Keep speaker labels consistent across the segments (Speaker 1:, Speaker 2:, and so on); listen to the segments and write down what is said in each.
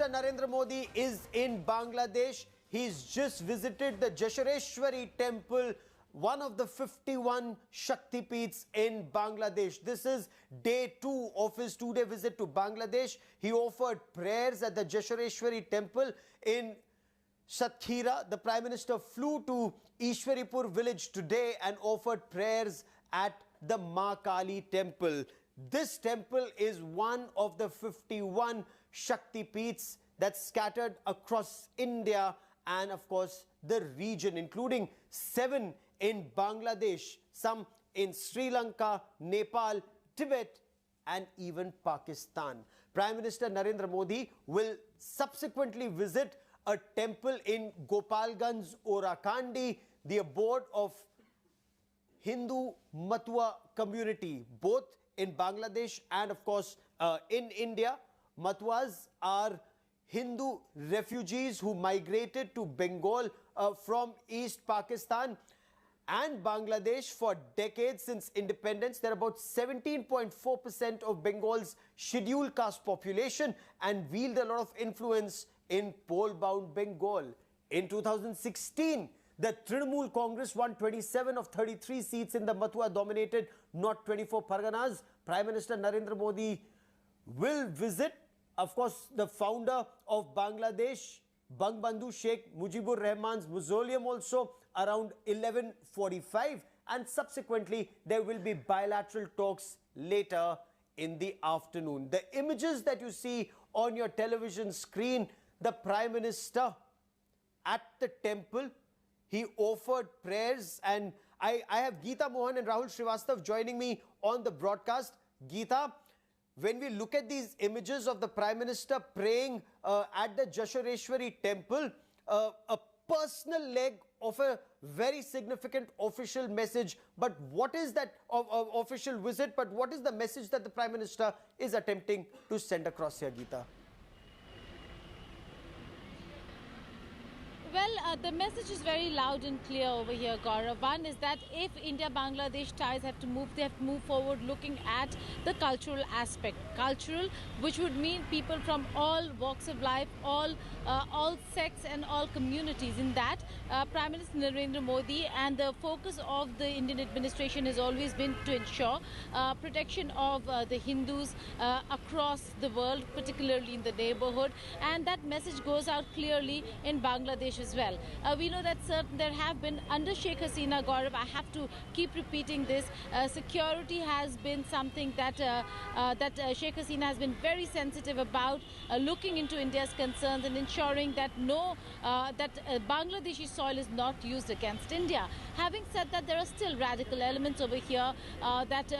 Speaker 1: Minister Narendra Modi is in Bangladesh. He's just visited the Jashareshwari temple, one of the 51 Shakti Peeths in Bangladesh. This is day 2 of his 2-day visit to Bangladesh. He offered prayers at the Jashareshwari temple in Satkhira. The Prime Minister flew to Ishwaripur village today and offered prayers at the Ma Kali temple. This temple is one of the 51 Shakti Peeths that's scattered across India and of course the region, including 7 in Bangladesh, some in Sri Lanka, Nepal, Tibet and even Pakistan. Prime Minister Narendra Modi will subsequently visit a temple in Gopalganj, Orakandi, the abode of Hindu Matua community, both in Bangladesh and of course in India. Matuas are Hindu refugees who migrated to Bengal from East Pakistan and Bangladesh for decades since independence. They're about 17.4% of Bengal's scheduled caste population and wield a lot of influence in poll-bound Bengal. In 2016, the Trinamool Congress won 27 of 33 seats in the Matua-dominated North 24 Parganas. Prime Minister Narendra Modi will visit, of course, the founder of Bangladesh, Bangbandhu Sheikh Mujibur Rahman's mausoleum also around 11:45, and subsequently there will be bilateral talks later in the afternoon. The images that you see on your television screen, the Prime Minister at the temple, he offered prayers, and I have Geeta Mohan and Rahul Srivastav joining me on the broadcast. Geeta, when we look at these images of the Prime Minister praying at the Jashareshwari temple, a personal leg of a very significant official message. But what is that official visit? But what is the message that the Prime Minister is attempting to send across here, Geeta?
Speaker 2: Well, the message is very loud and clear over here, Gaurav. One is that if India-Bangladesh ties have to move, they have to move forward looking at the cultural aspect. Cultural, which would mean people from all walks of life, all sects and all communities. In that, Prime Minister Narendra Modi and the focus of the Indian administration has always been to ensure protection of the Hindus across the world, particularly in the neighborhood. And that message goes out clearly in Bangladesh as well. We know that there have been, under Sheikh Hasina, Gaurav, I have to keep repeating this, security has been something that Sheikh Hasina has been very sensitive about, looking into India's concerns and ensuring that Bangladeshi soil is not used against India. Having said that, there are still radical elements over here that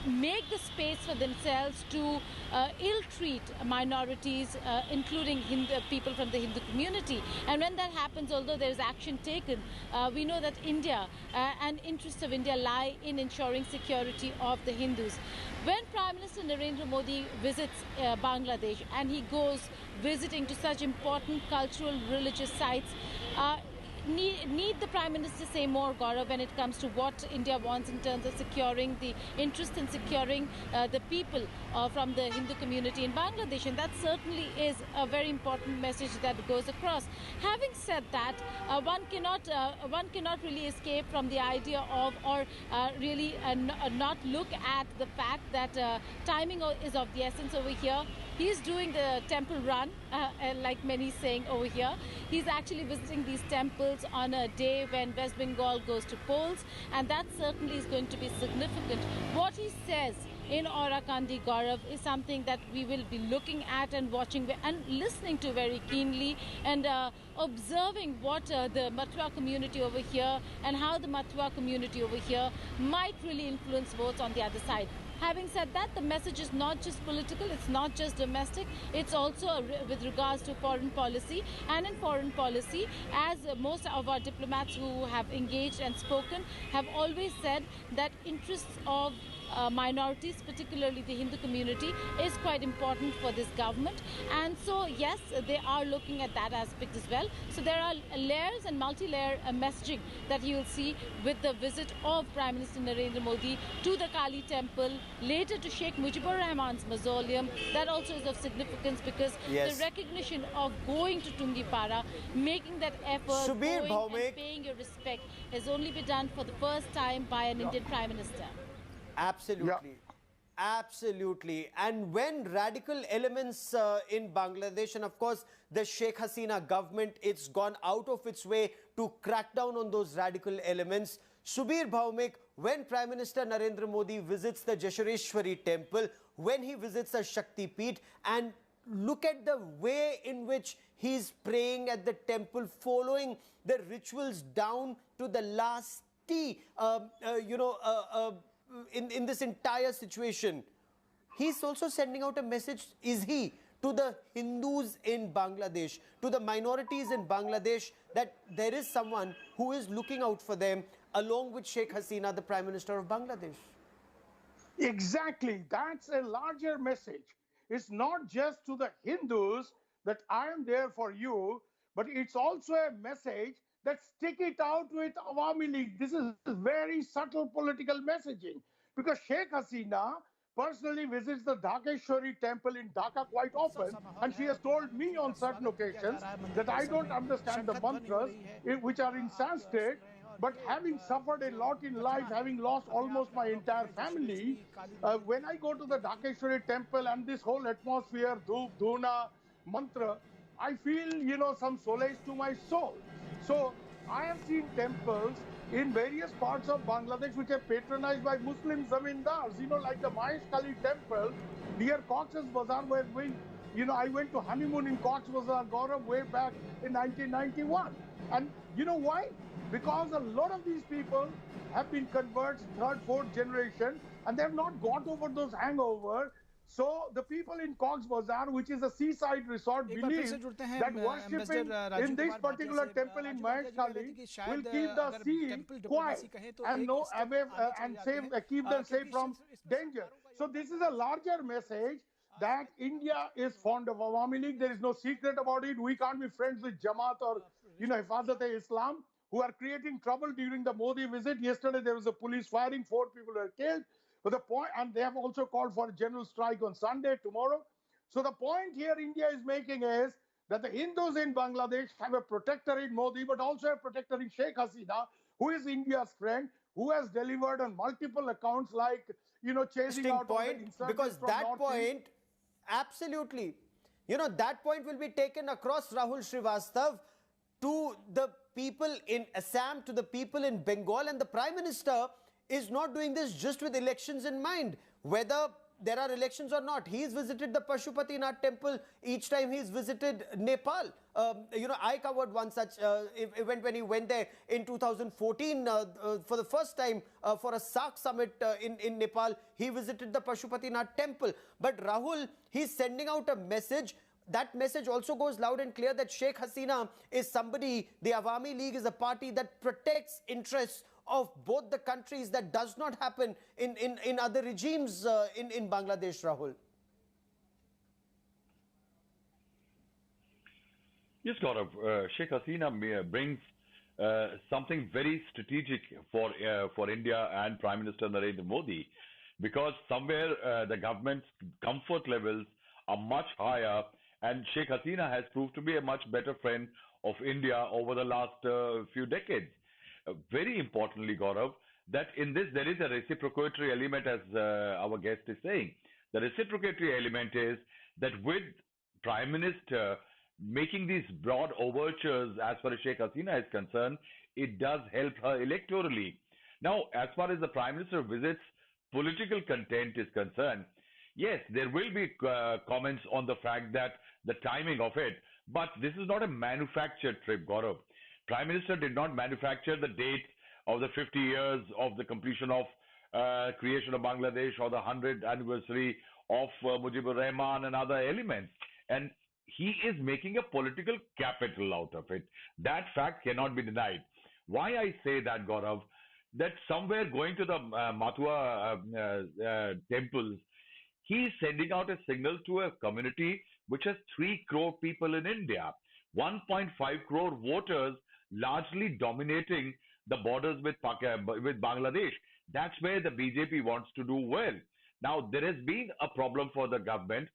Speaker 2: make the space for themselves to ill-treat minorities, including people from the Hindu community. And when that happens, although there is action taken, we know that India and interests of India lie in ensuring security of the Hindus. When Prime Minister Narendra Modi visits Bangladesh and he goes visiting to such important cultural, religious sites, need the Prime Minister say more, Gaurav, when it comes to what India wants in terms of securing the interest in securing the people from the Hindu community in Bangladesh, and that certainly is a very important message that goes across. Having said that, one cannot really escape from the idea of, or really not look at the fact that timing is of the essence over here. He's doing the temple run, like many saying over here. He's actually visiting these temples on a day when West Bengal goes to polls, and that certainly is going to be significant. What he says in Orakandi, Gaurav, is something that we will be looking at and watching and listening to very keenly, and observing what the Matua community over here and how the Matua community over here might really influence votes on the other side. Having said that, the message is not just political, it's not just domestic, it's also with regards to foreign policy. And in foreign policy, as most of our diplomats who have engaged and spoken have always said, that interests of minorities, particularly the Hindu community, is quite important for this government. And so, yes, they are looking at that aspect as well. So there are layers and multi-layer messaging that you will see with the visit of Prime Minister Narendra Modi to the Kali temple, later to Sheikh Mujibur Rahman's mausoleum. That also is of significance because
Speaker 1: Yes.
Speaker 2: the recognition of going to Tungipara, making that effort,
Speaker 1: Subir
Speaker 2: going
Speaker 1: Bhaumik.
Speaker 2: and paying your respect has only been done for the first time by an Indian Prime Minister.
Speaker 1: Absolutely. Absolutely. And when radical elements in Bangladesh, and of course the Sheikh Hasina government, it's gone out of its way to crack down on those radical elements. Subir Bhaumik, when Prime Minister Narendra Modi visits the Jashareshwari temple, when he visits the Shakti Peeth, and look at the way in which he's praying at the temple, following the rituals down to the last T, in this entire situation. He's also sending out a message, is he, to the Hindus in Bangladesh, to the minorities in Bangladesh, that there is someone who is looking out for them, along with Sheikh Hasina, the Prime Minister of Bangladesh.
Speaker 3: Exactly. That's a larger message. It's not just to the Hindus that I am there for you, but it's also a message that stick it out with Awami League. This is very subtle political messaging because Sheikh Hasina personally visits the Dhakeshwari temple in Dhaka quite often, and she has told me on certain occasions that I don't understand the mantras, which are in Sanskrit, but having suffered a lot in life, having lost almost my entire family, when I go to the Dhakeshwari temple and this whole atmosphere, Dhoop, Dhuna, mantra, I feel, some solace to my soul. So I have seen temples in various parts of Bangladesh which are patronized by Muslim zamindars, like the Mahesh Kali temple near Cox's Bazar, where I went to honeymoon in Cox's Bazar, Gaurav, way back in 1991. And you know why? Because a lot of these people have been converts, third, fourth generation, and they have not got over those hangover. So the people in Cox's Bazar, which is a seaside resort, believe that worshipping in this particular temple in Mahesh Kali will keep the sea quiet and keep them safe from danger. So this is a larger message that India is fond of Awami League. There is no secret about it. We can't be friends with Jamaat or Hifazat-e-Islam, who are creating trouble during the Modi visit. Yesterday there was a police firing, 4 people were killed. But the point, and they have also called for a general strike on Sunday, tomorrow. So the point here India is making is that the Hindus in Bangladesh have a protector in Modi, but also a protector in Sheikh Hasina, who is India's friend, who has delivered on multiple accounts, like, chasing out
Speaker 1: point, because that point, absolutely, that point will be taken across, Rahul Srivastav, to the people in Assam, to the people in Bengal, and the Prime Minister is not doing this just with elections in mind, whether there are elections or not. He's visited the Pashupatinath temple each time he's visited Nepal. I covered one such event when he went there in 2014 for the first time for a SAARC summit in Nepal. He visited the Pashupatinath temple. But Rahul, he's sending out a message. That message also goes loud and clear that Sheikh Hasina is somebody, the Awami League is a party that protects interests of both the countries. That does not happen in other regimes in Bangladesh, Rahul.
Speaker 4: Yes, Gaurav. Sheikh Hasina brings something very strategic for India and Prime Minister Narendra Modi, because somewhere the government's comfort levels are much higher, and Sheikh Hasina has proved to be a much better friend of India over the last few decades. Very importantly, Gaurav, that in this there is a reciprocatory element, as our guest is saying. The reciprocatory element is that with Prime Minister making these broad overtures as far as Sheikh Hasina is concerned, it does help her electorally. Now, as far as the Prime Minister visits political content is concerned, yes, there will be comments on the fact that the timing of it, but this is not a manufactured trip, Gaurav. Prime Minister did not manufacture the date of the 50 years of the completion of creation of Bangladesh or the 100th anniversary of Mujibur Rahman and other elements. And he is making a political capital out of it. That fact cannot be denied. Why I say that, Gaurav? that somewhere going to the Mathua temples, he's sending out a signal to a community which has 3 crore people in India, 1.5 crore voters, largely dominating the borders with Bangladesh. That's where the BJP wants to do well. Now, there has been a problem for the government.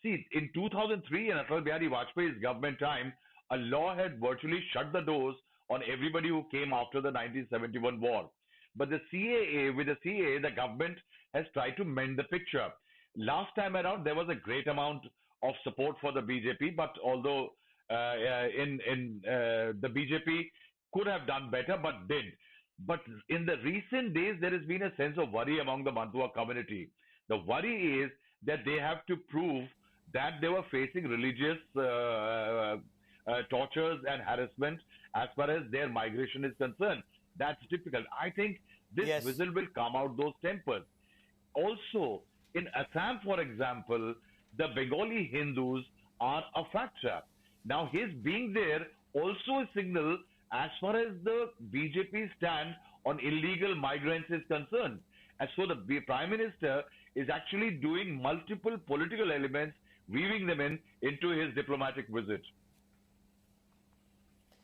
Speaker 4: See, in 2003, in Atal Bihari Vajpayee's government time, a law had virtually shut the doors on everybody who came after the 1971 war. But with the CAA, the government has tried to mend the picture. Last time around, there was a great amount of support for the BJP, but although the BJP could have done better, but did. But in the recent days, there has been a sense of worry among the Mathua community. The worry is that they have to prove that they were facing religious tortures and harassment as far as their migration is concerned. That's difficult. I think this visit will calm out those tempers. Also, in Assam, for example, the Bengali Hindus are a factor. Now, his being there also a signal as far as the BJP stand on illegal migrants is concerned. And so the Prime Minister is actually doing multiple political elements, weaving them into his diplomatic visit.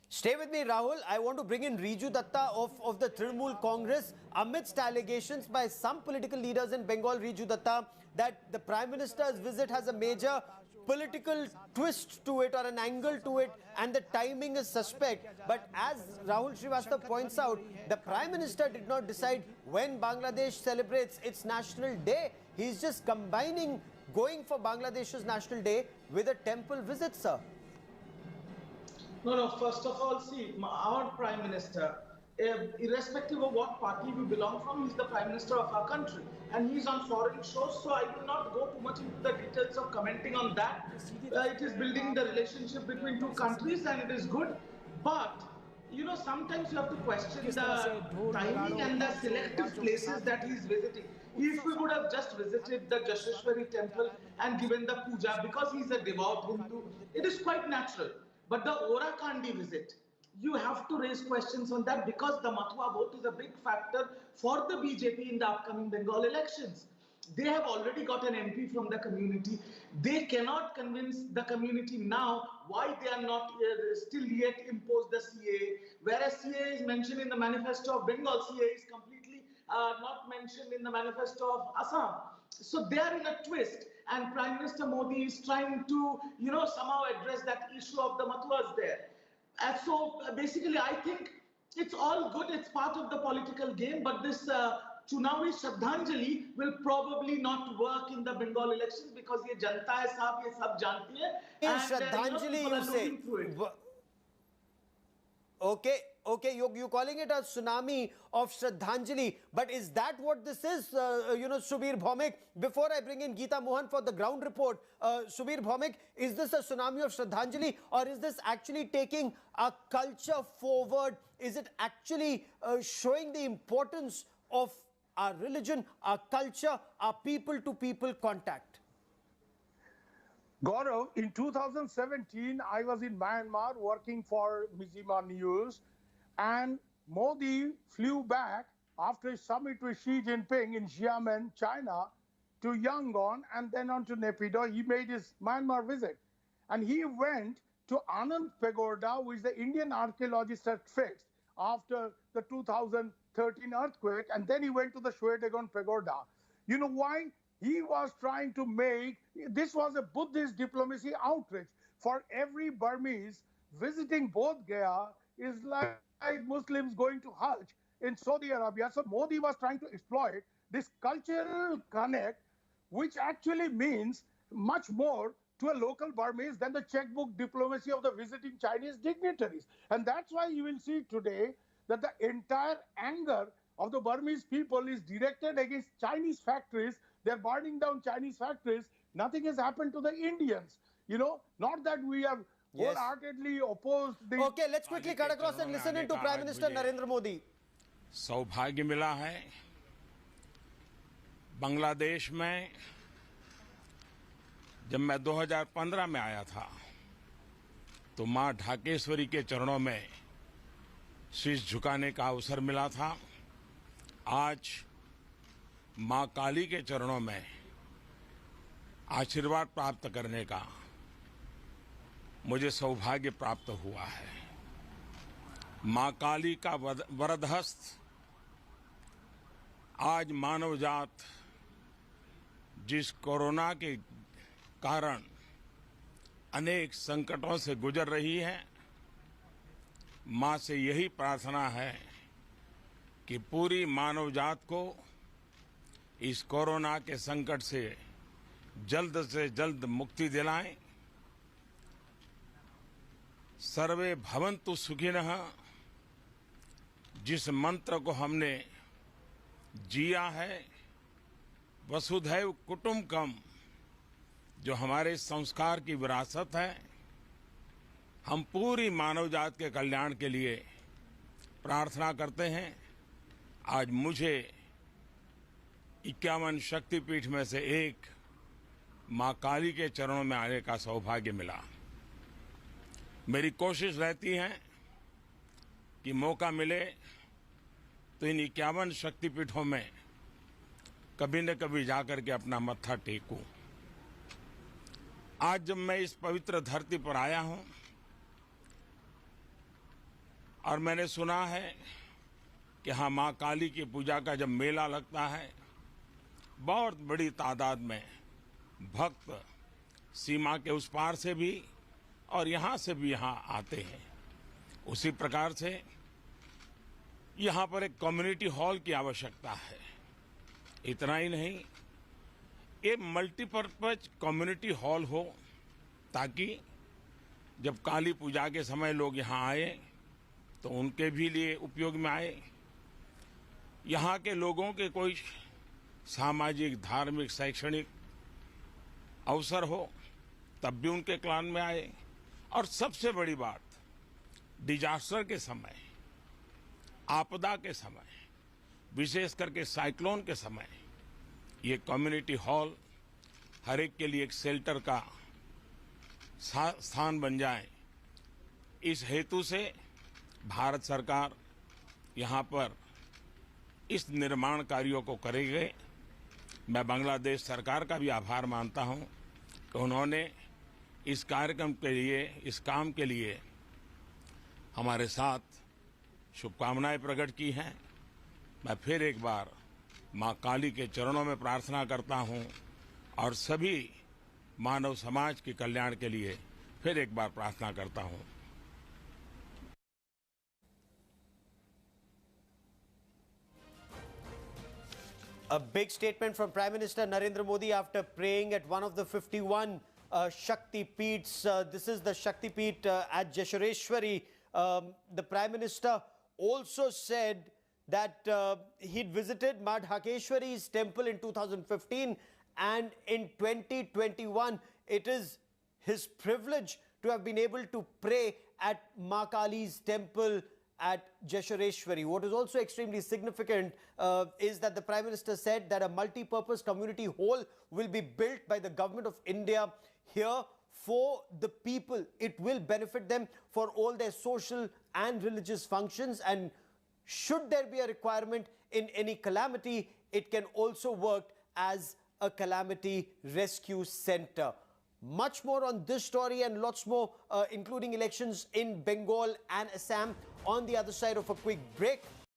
Speaker 1: Stay with me, Rahul. I want to bring in Riju Datta of the Trinamool Congress amidst allegations by some political leaders in Bengal, Riju Datta, that the Prime Minister's visit has a major political twist to it or an angle to it, and the timing is suspect. But as Rahul Srivastava points out, the Prime Minister did not decide when Bangladesh celebrates its National Day. He's just combining going for Bangladesh's National Day with a temple visit, sir.
Speaker 5: No, first of all, see, our Prime Minister, irrespective of what party we belong from, he's the Prime Minister of our country. And he's on foreign shows, so I will not go too much into the details of commenting on that. It is building the relationship between two countries and it is good. But, you know, sometimes you have to question the timing and the selective places that he's visiting. If we would have just visited the Jasheshwari temple and given the puja because he's a devout Hindu, it is quite natural. But the Orakandi visit, you have to raise questions on that because the Mathua vote is a big factor for the BJP in the upcoming Bengal elections. They have already got an MP from the community. They cannot convince the community now why they are not still yet imposed the CAA. Whereas CAA is mentioned in the manifesto of Bengal, CAA is completely not mentioned in the manifesto of Assam. So they are in a twist. And Prime Minister Modi is trying to, you know, somehow address that issue of the Mathuas there. And so basically, I think it's all good. It's part of the political game. But this Chunawi Shraddhanjali will probably not work in the Bengal elections because ye janta hai sahab, ye sab janti hai.
Speaker 1: Shraddhanjali, you say. Okay, you're calling it a tsunami of Shraddhanjali, but is that what this is, Subir Bhaumik? Before I bring in Geeta Mohan for the ground report, Subir Bhaumik, is this a tsunami of Shraddhanjali, or is this actually taking a culture forward? Is it actually showing the importance of our religion, our culture, our people-to-people contact?
Speaker 3: Gaurav, in 2017, I was in Myanmar working for Mizima News, and Modi flew back after a summit with Xi Jinping in Xiamen, China, to Yangon and then on to Naypyidaw. He made his Myanmar visit. And he went to Anand Pagoda, which the Indian archaeologists had fixed after the 2013 earthquake. And then he went to the Shwedagon Pagoda. You know why? He was trying to make, this was a Buddhist diplomacy outreach. For every Burmese visiting Bodh Gaya is like Muslims going to Hajj in Saudi Arabia. So Modi was trying to exploit this cultural connect, which actually means much more to a local Burmese than the checkbook diplomacy of the visiting Chinese dignitaries. And that's why you will see today that the entire anger of the Burmese people is directed against Chinese factories. They're burning down Chinese factories. Nothing has happened to the Indians. You know, not that we have wholeheartedly opposed the...
Speaker 1: Okay, let's quickly cut across and listen to Prime Minister Narendra Modi.
Speaker 6: सौभाग्य मिला है बांग्लादेश में जब मैं 2015 में आया था तो मां ढाकेश्वरी के चरणों में शीश झुकाने का अवसर मिला था आज मां काली के चरणों में आशीर्वाद प्राप्त करने का मुझे सौभाग्य प्राप्त हुआ है। मां काली का वरदहस्त आज मानव जात जिस कोरोना के कारण अनेक संकटों से गुजर रही है, मां से यही प्रार्थना है कि पूरी मानव जात को इस कोरोना के संकट से जल्द मुक्ति दिलाएं। सर्वे भवन्तु सुखिनः जिस मंत्र को हमने जिया है, वसुधैव कुटुंबकम, जो हमारे संस्कार की विरासत है, हम पूरी मानव जात के कल्याण के लिए प्रार्थना करते हैं। आज मुझे 51 शक्तिपीठ में से एक मां काली के चरणों में आने का सौभाग्य मिला। मेरी कोशिश रहती है कि मौका मिले तो इन 51 शक्तिपीठों में कभी न कभी जाकर के अपना मत्था टेकूं। आज जब मैं इस पवित्र धरती पर आया हूं और मैंने सुना है कि हाँ, मां काली की पूजा का जब मेला लगता है, बहुत बड़ी तादाद में भक्त सीमा के उस पार से भी और यहाँ से भी यहाँ आते हैं। उसी प्रकार से यहाँ पर एक कम्युनिटी हॉल की आवश्यकता है। इतना ही नहीं, ये मल्टीपर्पज कम्युनिटी हॉल हो ताकि जब काली पूजा के समय लोग यहाँ आए तो उनके भी लिए उपयोग में आए। यहाँ के लोगों के कोई सामाजिक, धार्मिक, शैक्षणिक अवसर हो तब भी उनके क्लान में आए। और सबसे बड़ी बात, डिजास्टर के समय, आपदा के समय, विशेष करके साइक्लोन के समय, ये कम्युनिटी हॉल हर एक के लिए एक शेल्टर का स्थान बन जाए। इस हेतु से भारत सरकार यहाँ पर इस निर्माण कार्यों को करेगी। मैं बांग्लादेश सरकार का भी आभार मानता हूँ कि उन्होंने इस कार्यक्रम के लिए, इस काम के लिए हमारे साथ शुभकामनाएं प्रकट की हैं। मैं फिर एक बार मां काली के चरणों में प्रार्थना करता हूं और सभी मानव समाज के कल्याण के लिए फिर एक बार प्रार्थना करता हूं।
Speaker 1: A big statement from Prime Minister Narendra Modi after praying at one of the 51 Shakti Peeths. This is the Shakti Peeth at Jeshwareshwari. The Prime Minister also said that he'd visited Madhakeshwari's temple in 2015, and in 2021 it is his privilege to have been able to pray at Ma Kali's temple at Jeshwareshwari. What is also extremely significant is that the Prime Minister said that a multi-purpose community hall will be built by the Government of India here for the people. It will benefit them for all their social and religious functions, and should there be a requirement in any calamity, it can also work as a calamity rescue center. Much more on this story and lots more, including elections in Bengal and Assam, on the other side of a quick break.